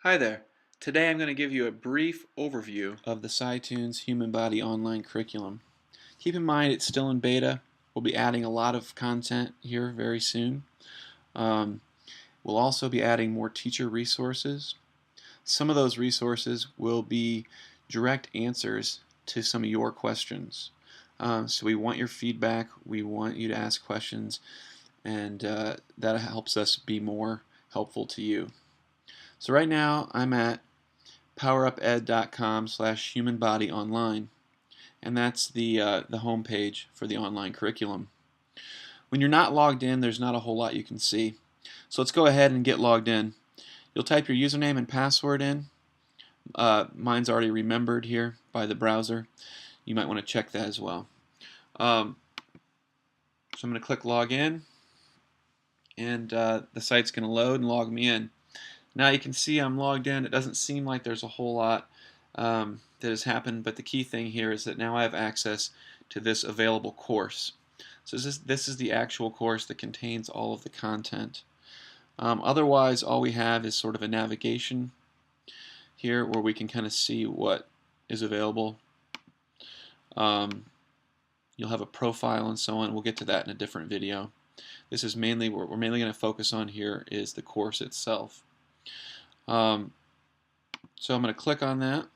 Hi there. Today I'm going to give you a brief overview of the sciTunes Human Body Online Curriculum. Keep in mind it's still in beta. We'll be adding a lot of content here very soon. We'll also be adding more teacher resources. Some of those resources will be direct answers to some of your questions. So we want your feedback, we want you to ask questions, and that helps us be more helpful to you. So right now I'm at poweruped.com/humanbodyonline, and that's the home page for the online curriculum. When you're not logged in, there's not a whole lot you can see. So let's go ahead and get logged in. You'll type your username and password in. Mine's already remembered here by the browser. You might want to check that as well. So I'm going to click log in, and the site's going to load and log me in. Now you can see I'm logged in. It doesn't seem like there's a whole lot that has happened, but the key thing here is that now I have access to this available course. So this is the actual course that contains all of the content. Otherwise, all we have is sort of a navigation here where we can kind of see what is available. You'll have a profile and so on. We'll get to that in a different video. This is mainly what we're mainly going to focus on here is the course itself. So I'm going to click on that,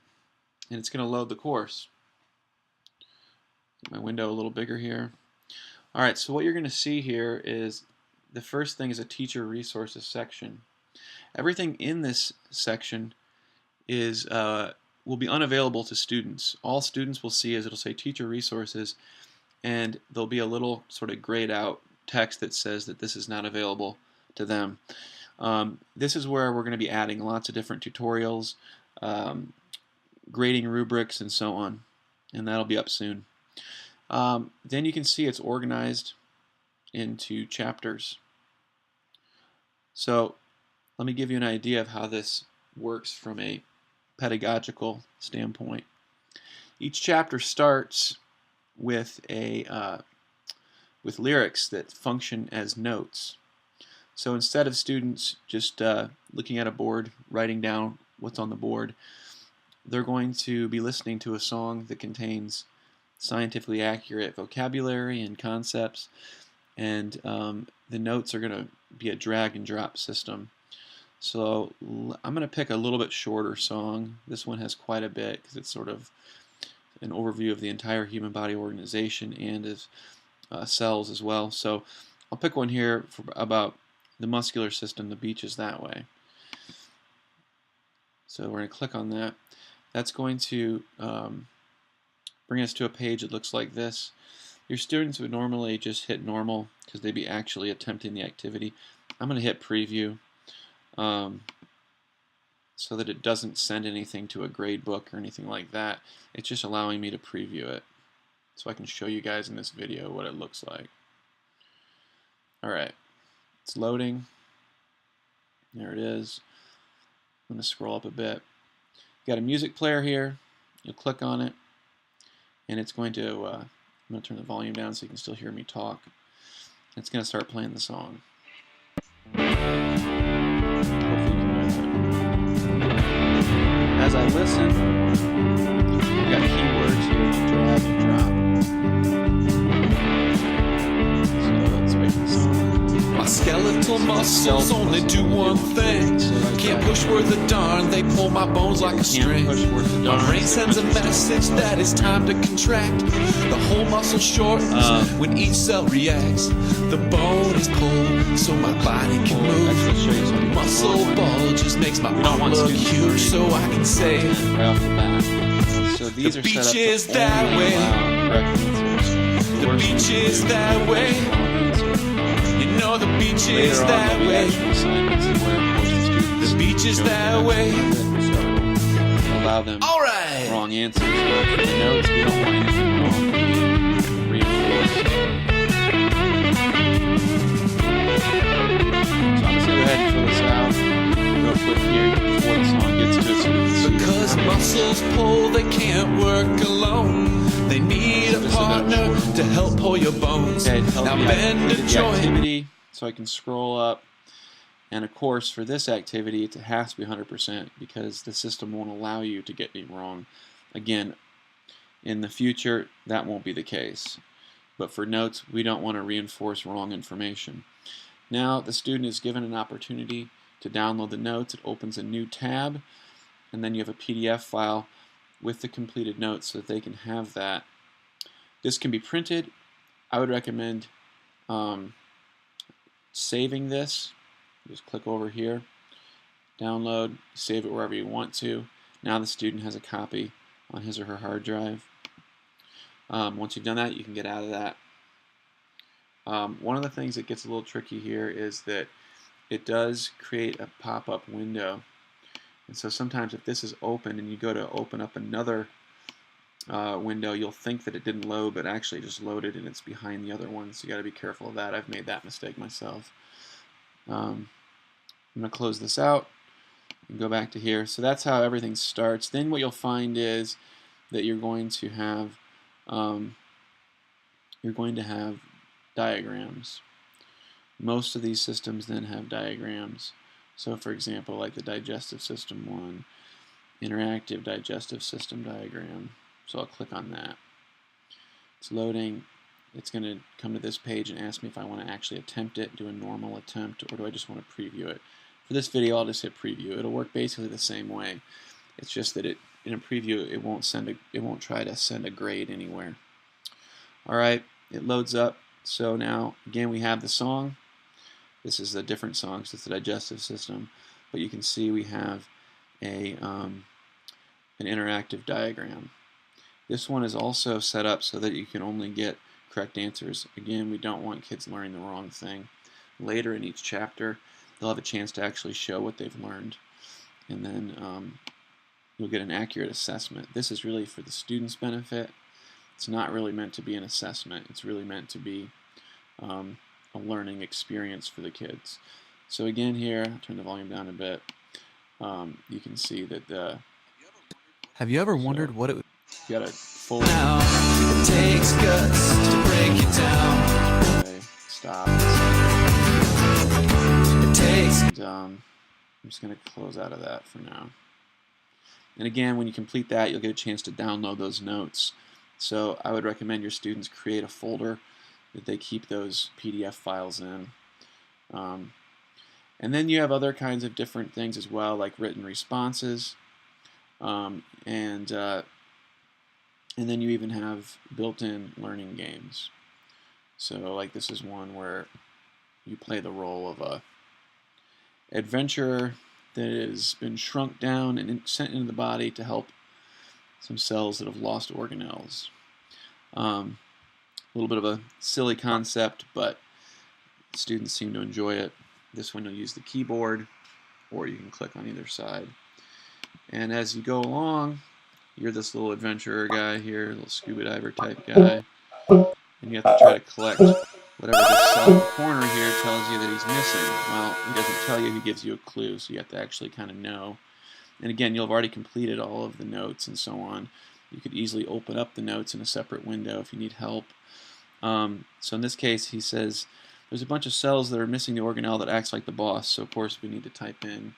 and it's going to load the course. Get my window a little bigger here. Alright, so what you're going to see here is the first thing is a teacher resources section. Everything in this section is will be unavailable to students. All students will see is it'll say teacher resources, and there'll be a little sort of grayed out text that says that this is not available to them. This is where we're going to be adding lots of different tutorials, grading rubrics, and so on, and that'll be up soon. Then you can see it's organized into chapters. So let me give you an idea of how this works from a pedagogical standpoint. Each chapter starts with with lyrics that function as notes. So instead of students just looking at a board, writing down what's on the board, they're going to be listening to a song that contains scientifically accurate vocabulary and concepts, and the notes are going to be a drag and drop system. So I'm going to pick a little bit shorter song. This one has quite a bit because it's sort of an overview of the entire human body organization and of cells as well. So I'll pick one here for about the muscular system, the beach is that way. So we're going to click on that. That's going to bring us to a page that looks like this. Your students would normally just hit normal because they'd be actually attempting the activity. I'm going to hit preview so that it doesn't send anything to a grade book or anything like that. It's just allowing me to preview it so I can show you guys in this video what it looks like. Alright. It's loading. There it is. I'm going to scroll up a bit. Got a music player here. You'll click on it, and it's going to. I'm going to turn the volume down so you can still hear me talk. It's going to start playing the song. Hopefully you can hear that. As I listen, I've got keywords here to drag and drop. So let's wait for the song. My skeletal muscles only do one thing. Can't push worth a darn, they pull my bones like a string. My brain sends a message that it's time to contract. The whole muscle shortens when each cell reacts. The bone is pulled so my body can move. The muscle bulges makes my arm look huge, so I can say The beach is that way. The beach is that way. The beach is that way. The beach is that way. Allow them wrong answers. The notes, we don't want anything wrong. Reinforce. So I'm just going to go ahead and fill this out real quick here before the song gets to us. Because muscles pull, they can't work alone. They need a partner to help pull your bones. Okay, now bend a joint. Activity. So I can scroll up And of course, for this activity, it has to be 100% because the system won't allow you to get it wrong. Again, in the future, that won't be the case. But for notes, we don't want to reinforce wrong information. Now, the student is given an opportunity to download the notes. It opens a new tab, and then you have a PDF file with the completed notes so that they can have that. This can be printed. I would recommend saving this. Just click over here, download, save it wherever you want to. Now the student has a copy on his or her hard drive. Once you've done that, you can get out of that. One of the things that gets a little tricky here is that it does create a pop-up window. And so sometimes if this is open and you go to open up another window, you'll think that it didn't load, but actually just loaded and it's behind the other one. So you got to be careful of that. I've made that mistake myself. I'm going to close this out and go back to here. So that's how everything starts. Then what you'll find is that you're going to have diagrams. Most of these systems then have diagrams. So for example, like the digestive system one, interactive digestive system diagram. So I'll click on that. It's loading. It's going to come to this page and ask me if I want to actually attempt it, do a normal attempt, or do I just want to preview it. For this video, I'll just hit preview. It'll work basically the same way. It's just that in a preview, it won't try to send a grade anywhere. All right, it loads up. So now, again, we have the song. This is a different song, so it's the digestive system. But you can see we have an interactive diagram. This one is also set up so that you can only get correct answers. Again, we don't want kids learning the wrong thing. Later in each chapter, they'll have a chance to actually show what they've learned. And then you'll get an accurate assessment. This is really for the student's benefit. It's not really meant to be an assessment. It's really meant to be a learning experience for the kids. So again here, I'll turn the volume down a bit. You can see that Have you ever wondered what it would you got a full now? It takes guts to break it down. okay, stop. It takes And, I'm just going to close out of that for now. And again, when you complete that, you'll get a chance to download those notes. So I would recommend your students create a folder that they keep those PDF files in. And then you have other kinds of different things as well, like written responses. And then you even have built-in learning games. So like this is one where you play the role of a adventurer that has been shrunk down and sent into the body to help some cells that have lost organelles. A little bit of a silly concept, but students seem to enjoy it. This one you'll use the keyboard, or you can click on either side. And as you go along, you're this little adventurer guy here, little scuba diver type guy, and you have to try to collect whatever this cell in the corner here tells you that he's missing. Well, he doesn't tell you, he gives you a clue, so you have to actually kind of know. And again, you'll have already completed all of the notes and so on. You could easily open up the notes in a separate window if you need help. So in this case, he says there's a bunch of cells that are missing the organelle that acts like the boss. So of course we need to type in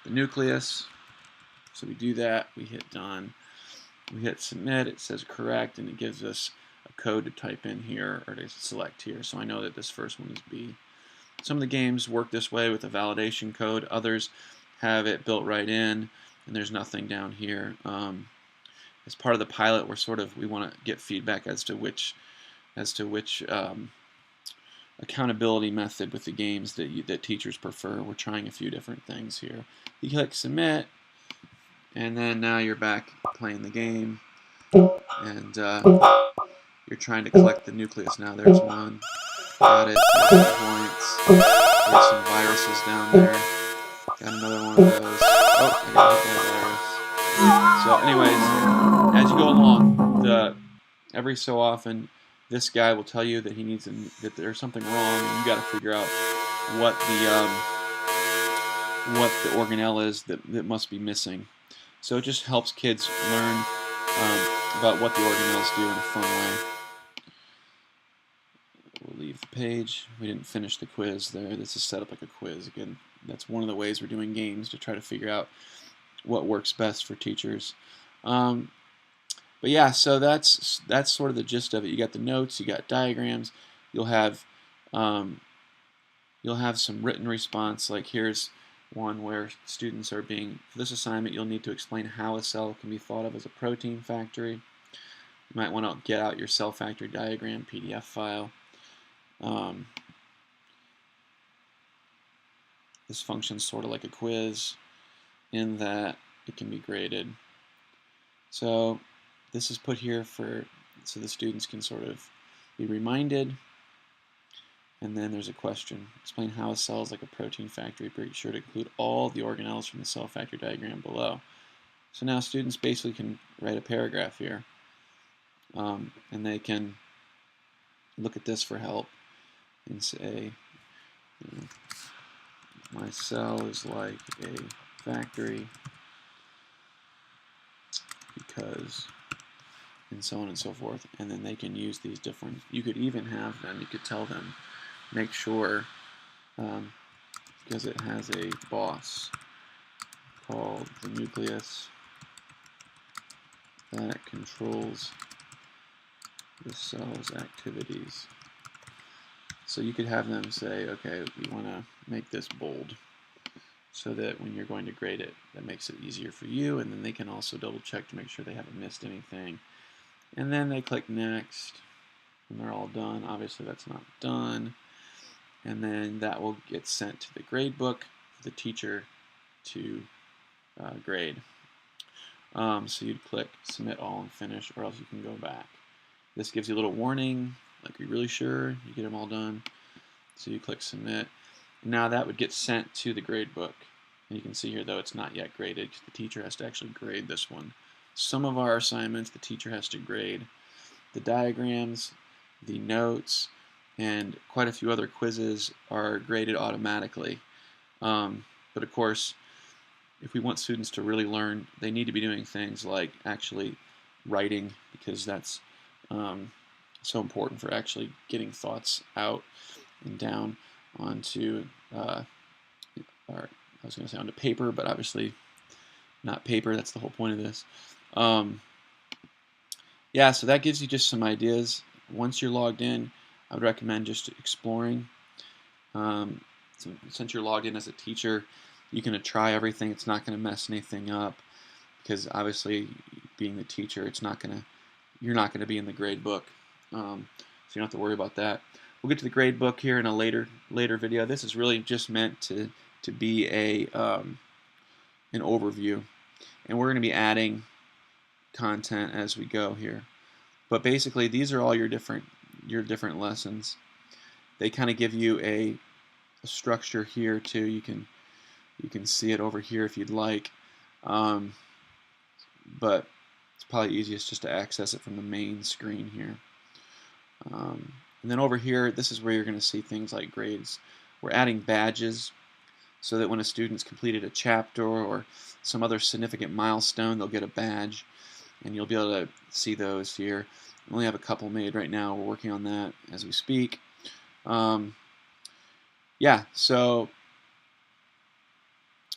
the nucleus. So we do that, we hit done. We hit submit, it says correct, and it gives us a code to type in here or to select here. So I know that this first one is B. Some of the games work this way with a validation code. Others have it built right in, and there's nothing down here. As part of the pilot, we want to get feedback as to which accountability method with the games that teachers prefer. We're trying a few different things here. You click submit, and then now you're back playing the game, and you're trying to collect the nucleus. Now there's one. Got it. Points. There's some viruses down there. Got another one of those. Oh, I got hit by a virus. So anyways, as you go along, every so often, this guy will tell you that that there's something wrong, and you got to figure out what the organelle is that must be missing. So it just helps kids learn about what the organelles do in a fun way. We'll leave the page. We didn't finish the quiz there. This is set up like a quiz. Again, that's one of the ways we're doing games, to try to figure out what works best for teachers. But yeah, so that's sort of the gist of it. You got the notes, you got diagrams, you'll have some written response. Like here's one where students are being, for this assignment, you'll need to explain how a cell can be thought of as a protein factory. You might want to get out your cell factory diagram PDF file. This function's sort of like a quiz in that it can be graded. So this is put here so the students can sort of be reminded. And then there's a question. Explain how a cell is like a protein factory. Be sure to include all the organelles from the cell factory diagram below. So now students basically can write a paragraph here. And they can look at this for help and say, my cell is like a factory because, and so on and so forth. And then they can use these different, you could even have them, you could tell them, make sure, because it has a boss called the nucleus that controls the cell's activities. So you could have them say, okay, we want to make this bold so that when you're going to grade it, that makes it easier for you, and then they can also double check to make sure they haven't missed anything. And then they click next, and they're all done. Obviously that's not done. And then that will get sent to the grade book for the teacher to grade. So you'd click submit all and finish, or else you can go back. This gives you a little warning, like, are you really sure you get them all done? So you click submit. Now that would get sent to the grade book. And you can see here, though, it's not yet graded because the teacher has to actually grade this one. Some of our assignments, the teacher has to grade. The diagrams, the notes, and quite a few other quizzes are graded automatically. But of course, if we want students to really learn, they need to be doing things like actually writing, because that's so important for actually getting thoughts out and down onto, I was going to say onto paper, but obviously not paper. That's the whole point of this. Yeah, so that gives you just some ideas. Once you're logged in, I would recommend just exploring. So since you're logged in as a teacher, you can try everything. It's not going to mess anything up, because obviously, being the teacher, you're not going to be in the grade book, so you don't have to worry about that. We'll get to the grade book here in a later video. This is really just meant to be an overview, and we're going to be adding content as we go here. But basically, these are all your different lessons. They kind of give you a structure here too. You can see it over here if you'd like, but it's probably easiest just to access it from the main screen here. And then over here, this is where you're going to see things like grades. We're adding badges so that when a student's completed a chapter or some other significant milestone, they'll get a badge, and you'll be able to see those here. We only have a couple made right now. We're working on that as we speak. Yeah, so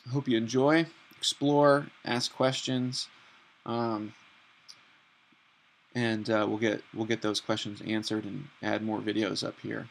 I hope you enjoy, explore, ask questions, and we'll get those questions answered and add more videos up here.